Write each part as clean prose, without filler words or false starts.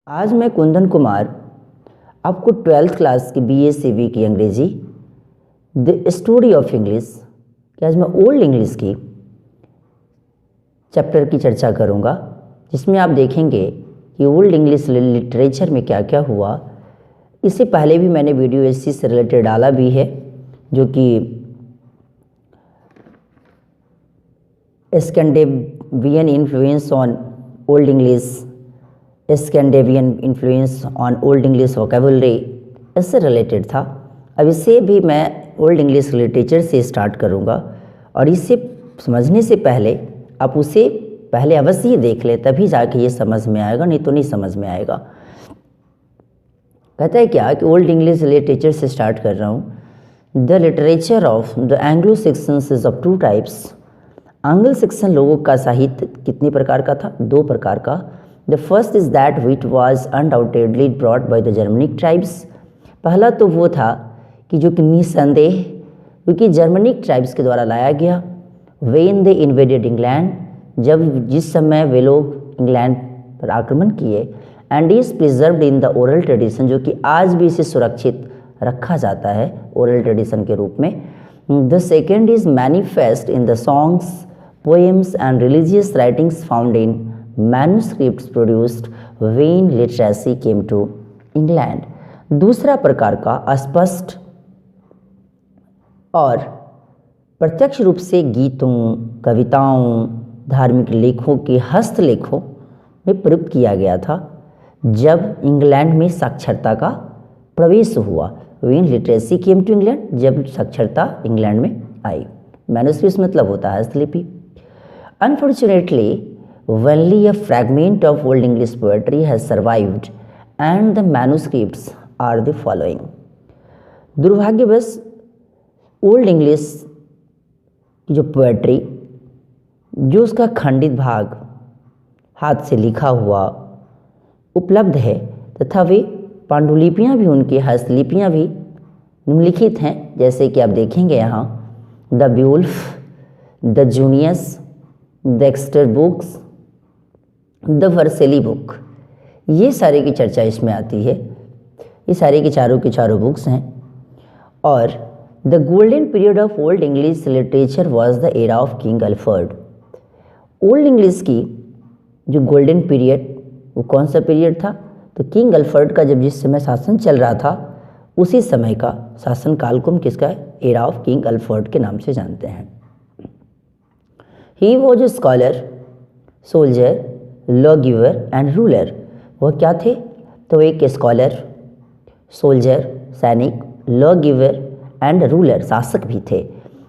आज मैं कुंदन कुमार आपको 12th क्लास की BA की अंग्रेजी द स्टोरी ऑफ इंग्लिश कि आज मैं ओल्ड इंग्लिश की चैप्टर की चर्चा करूंगा, जिसमें आप देखेंगे कि ओल्ड इंग्लिश लिटरेचर में क्या क्या हुआ। इससे पहले भी मैंने वीडियो इस चीज़ से रिलेटेड डाला भी है, जो कि Scandinavian influence on old English, Scandinavian influence on old English vocabulary, इससे रिलेटेड था। अब इससे भी मैं ओल्ड इंग्लिश लिटरेचर से स्टार्ट करूंगा, और इसे समझने से पहले आप उसे पहले अवश्य ही देख ले, तभी जाके ये समझ में आएगा, नहीं तो नहीं समझ में आएगा। कहता है क्या कि ओल्ड इंग्लिश लिटरेचर से स्टार्ट कर रहा हूँ। The literature of the Anglo sections is of two types. Anglo Saxon लोगों का साहित्य कितने प्रकार का था? दो प्रकार का। The first is that which was undoubtedly brought by the Germanic tribes. पहला तो वो था कि जो कि निसंदेह क्योंकि जर्मनिक ट्राइब्स के द्वारा लाया गया। वेन दे इन्वेडेड इंग्लैंड, जब जिस समय वे लोग इंग्लैंड पर आक्रमण किए। And is preserved in the oral tradition, जो कि आज भी इसे सुरक्षित रखा जाता है ओरल ट्रेडिशन के रूप में। The second is manifest in the songs, poems and religious writings found in manuscripts produced when literacy came to England. दूसरा प्रकार का स्पष्ट और प्रत्यक्ष रूप से गीतों, कविताओं, धार्मिक लेखों के हस्तलेखों में प्रयुक्त किया गया था जब इंग्लैंड में साक्षरता का प्रवेश हुआ। When literacy came to England, जब साक्षरता इंग्लैंड में आई। मैन्युस्क्रिप्ट्स मतलब होता है हस्तलिपि। Unfortunately only a fragment of old English poetry has survived and the manuscripts are the following। दुर्भाग्यवश ओल्ड इंग्लिश की जो पोएट्री, जो उसका खंडित भाग हाथ से लिखा हुआ उपलब्ध है, तथा वे पांडुलिपियाँ भी, उनकी हस्तलिपियाँ भी निम्नलिखित हैं, जैसे कि आप देखेंगे यहाँ the Beowulf, the Junius, the Exeter books, the Vercelli book. ये सारे की चर्चा इसमें आती है। ये सारे की चारों बुक्स हैं। और the golden period of Old English literature was the era of king Alfred. Old English की जो गोल्डन पीरियड, वो कौन सा पीरियड था? तो किंग अल्फ्रेड का जब जिस समय शासन चल रहा था, उसी समय का शासन काल को हम किसका एरा ऑफ किंग अल्फ्रेड के नाम से जानते हैं। He was a scholar, soldier, lawgiver and ruler. वह क्या थे? तो एक स्कॉलर, सोल्जर सैनिक, लॉ गिवर एंड रूलर शासक भी थे।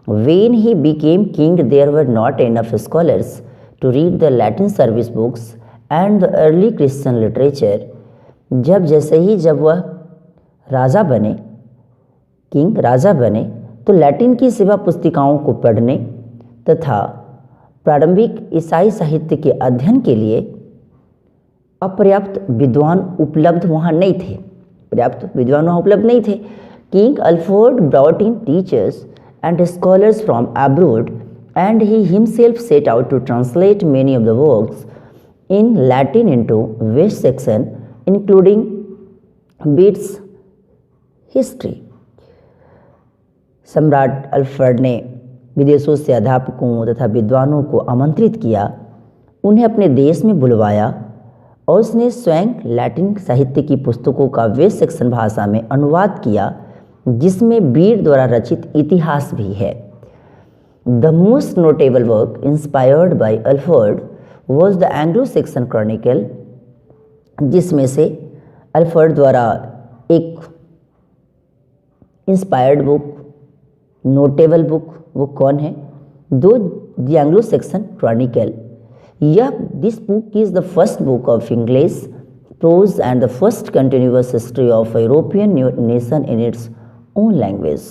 When he became king there were not enough scholars to read the Latin service books and the early Christian literature. जब वह राजा बने, किंग राजा बने, तो लैटिन की सेवा पुस्तिकाओं को पढ़ने तथा प्रारंभिक ईसाई साहित्य के अध्ययन के लिए अपर्याप्त विद्वान उपलब्ध वहाँ नहीं थे। पर्याप्त विद्वान वहाँ उपलब्ध नहीं थे। King Alfred brought in teachers and scholars from abroad and he himself set out to translate many of the works in Latin into West Saxon including Bede's history. सम्राट अल्फ्रेड ने विदेशों से अध्यापकों तथा विद्वानों को आमंत्रित किया, उन्हें अपने देश में बुलवाया, और उसने स्वयं लैटिन साहित्य की पुस्तकों का वेस्ट सेक्शन भाषा में अनुवाद किया, जिसमें बीड द्वारा रचित इतिहास भी है। The most notable work inspired by Alfred was the Anglo Saxon Chronicle, जिसमें से अल्फ्रेड द्वारा एक इंस्पायर्ड बुक, नोटेबल बुक, वो कौन है? The Anglo Saxon Chronicle. This book is the first book of English pros and the first continuous history of European nation in its own language.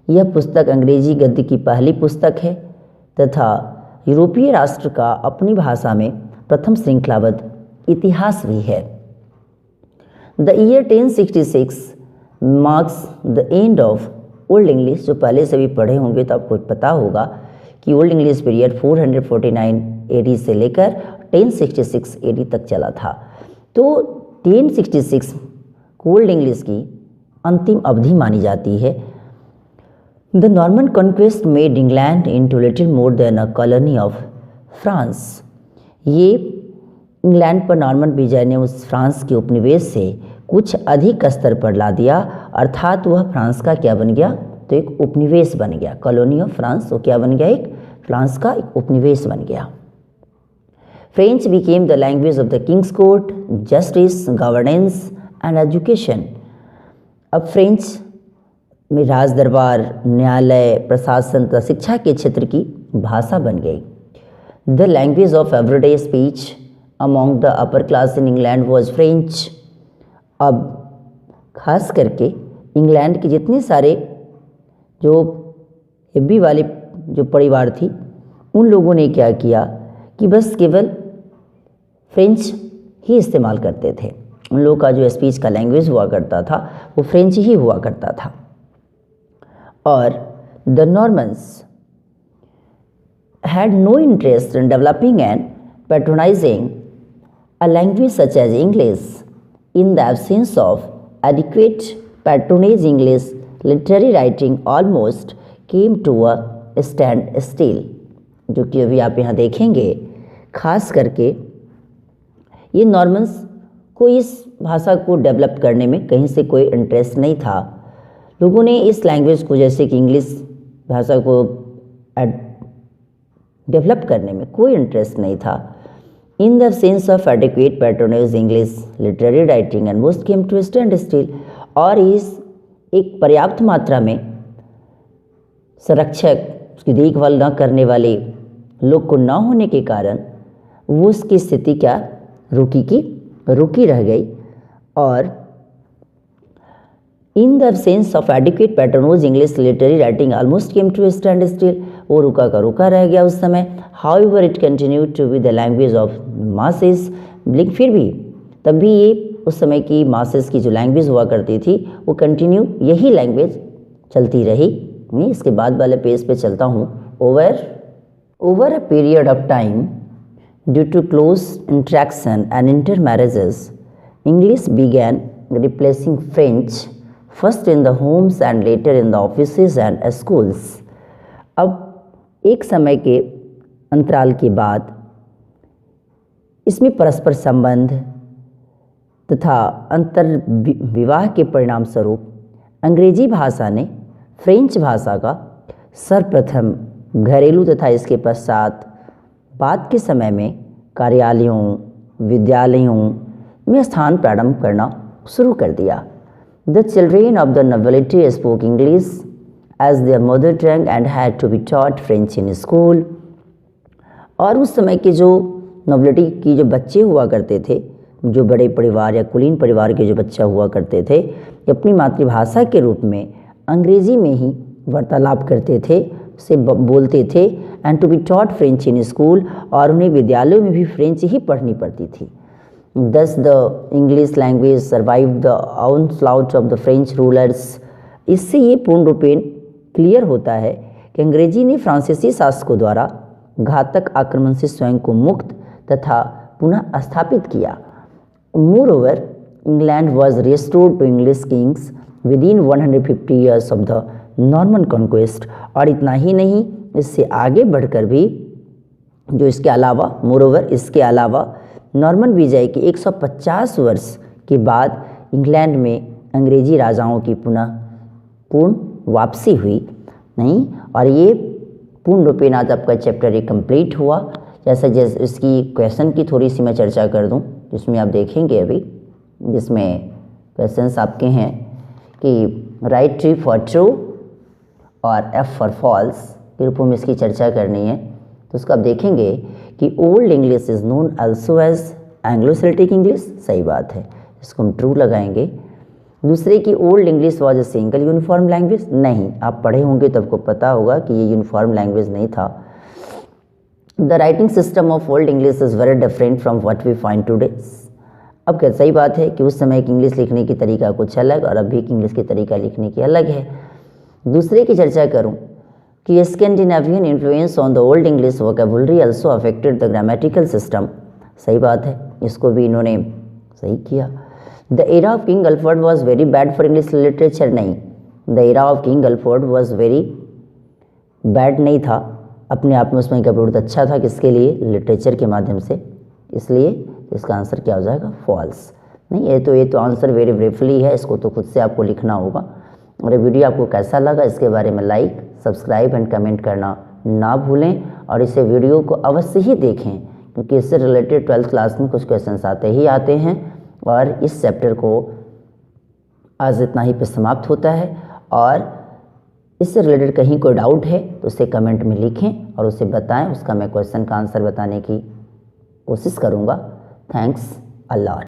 यह पुस्तक अंग्रेजी गद्य की पहली पुस्तक है तथा यूरोपीय राष्ट्र का अपनी भाषा में प्रथम श्रृंखलाबद्ध इतिहास भी है। The year 1066 marks the end of Old English. जो पहले से भी पढ़े होंगे तो आपको पता होगा कि ओल्ड इंग्लिश पीरियड 449 AD से लेकर 1066 AD तक चला था। तो 1066 कोल्ड इंग्लिश की अंतिम अवधि मानी जाती है। The Norman conquest made England into little more than a colony of France. ये इंग्लैंड पर नॉर्मन विजय ने उस फ्रांस के उपनिवेश से कुछ अधिक स्तर पर ला दिया, अर्थात वह फ्रांस का क्या बन गया, तो एक उपनिवेश बन गया। कॉलोनी ऑफ फ्रांस वो क्या बन गया, एक फ्रांस का एक उपनिवेश बन गया। French became the language of the Kings court, justice, governance and education. अब फ्रेंच में राज दरबार, न्यायालय, प्रशासन तथा शिक्षा के क्षेत्र की भाषा बन गई। The language of everyday speech among the upper class in England was French. अब खास करके इंग्लैंड के जितने सारे जो हेवी वाले जो परिवार थी, उन लोगों ने क्या किया कि बस केवल फ्रेंच ही इस्तेमाल करते थे। उन लोगों का जो स्पीच का लैंग्वेज हुआ करता था वो फ्रेंच ही हुआ करता था। और the Normans had no interest in developing and patronizing a language such as English. In the absence of adequate patronage, English literary writing almost came to a standstill, जो कि अभी आप यहाँ देखेंगे। खास करके ये नॉर्मन्स को इस भाषा को डेवलप करने में कहीं से कोई इंटरेस्ट नहीं था। लोगों ने इस लैंग्वेज को, जैसे कि इंग्लिश भाषा को डेवलप करने में कोई इंटरेस्ट नहीं था। In the sense of adequate patronage English literary writing and most came to stand still. और इस एक पर्याप्त मात्रा में संरक्षक, उसकी देखभाल न करने वाले लोग को न होने के कारण वो उसकी स्थिति क्या रुकी रह गई। और in the sense of adequate patronage English literary writing almost came to stand still, वो रुका रह गया उस समय। However it continued to be the language of masses, लेकिन फिर भी तब भी ये उस समय की मासेस की जो लैंग्वेज हुआ करती थी वो कंटिन्यू यही लैंग्वेज चलती रही। इसके बाद वाले पेज पे चलता हूँ। Over a period of time due to close interaction and intermarriages, English began replacing French first in the homes and later in the offices and schools. अब एक समय के अंतराल के बाद इसमें परस्पर संबंध तथा अंतर विवाह के परिणाम स्वरूप अंग्रेजी भाषा ने फ्रेंच भाषा का सर्वप्रथम घरेलू तथा इसके पश्चात बाद के समय में कार्यालयों, विद्यालयों में स्थान प्रारंभ करना शुरू कर दिया। The children of the nobility spoke English as their mother tongue and had to be taught French in school। और उस समय के जो नोबिलिटी की जो बच्चे हुआ करते थे, जो बड़े परिवार या कुलीन परिवार के जो बच्चा हुआ करते थे, अपनी मातृभाषा के रूप में अंग्रेजी में ही वार्तालाप करते थे, उसे बोलते थे। And to be taught French in school, और उन्हें विद्यालयों में भी फ्रेंच ही पढ़नी पड़ती थी। Thus the English language survive the onslaught of the French rulers. इससे ये पूर्ण रूपेण क्लियर होता है कि अंग्रेजी ने फ्रांसीसी शासकों द्वारा घातक आक्रमण से स्वयं को मुक्त तथा पुनः स्थापित किया। Moreover England was restored to English kings within 150 years of the Norman conquest. और इतना ही नहीं, इससे आगे बढ़कर भी जो इसके अलावा मोरओवर इसके अलावा नॉर्मन विजय के 150 वर्ष के बाद इंग्लैंड में अंग्रेजी राजाओं की पूर्ण वापसी हुई नहीं। और ये पूर्ण रूपेण आज आपका चैप्टर एक कंप्लीट हुआ। जैसे इसकी क्वेश्चन की थोड़ी सी मैं चर्चा कर दूं, जिसमें आप देखेंगे अभी, जिसमें क्वेश्चंस आपके हैं कि राइट ट्री फॉर ट्रू और एफ फॉर फॉल्स के रूपों में इसकी चर्चा करनी है। तो उसको आप देखेंगे कि Old English is known also as Anglo Celtic English, सही बात है, इसको हम ट्रू लगाएंगे। दूसरे की Old English was a single uniform language, नहीं, आप पढ़े होंगे तो आपको पता होगा कि ये यूनिफॉर्म लैंग्वेज नहीं था। The writing system of Old English is very different from what we find today. अब क्या सही बात है कि उस समय की इंग्लिश लिखने की तरीका कुछ अलग और अभी की इंग्लिश की तरीका लिखने की अलग है। दूसरे की चर्चा करूं कि Scandinavian influence on the old English vocabulary also affected the grammatical system, सही बात है, इसको भी इन्होंने सही किया। The era of king Alfred was very bad for English literature, नहीं, the era of king Alfred was very bad नहीं था, अपने आप में उसमें का बहुत अच्छा था, किसके लिए, लिटरेचर के माध्यम से, इसलिए इसका आंसर क्या हो जाएगा, फॉल्स। नहीं, ये तो आंसर वेरी ब्रीफली है, इसको तो खुद से आपको लिखना होगा। और ये वीडियो आपको कैसा लगा इसके बारे में लाइक, सब्सक्राइब एंड कमेंट करना ना भूलें, और इसे वीडियो को अवश्य ही देखें, क्योंकि इससे रिलेटेड 12th क्लास में कुछ क्वेश्चंस आते ही आते हैं। और इस चैप्टर को आज इतना ही पे समाप्त होता है, और इससे रिलेटेड कहीं कोई डाउट है तो उसे कमेंट में लिखें और उसे बताएं, उसका मैं क्वेश्चन का आंसर बताने की कोशिश करूँगा। Thanks a lot.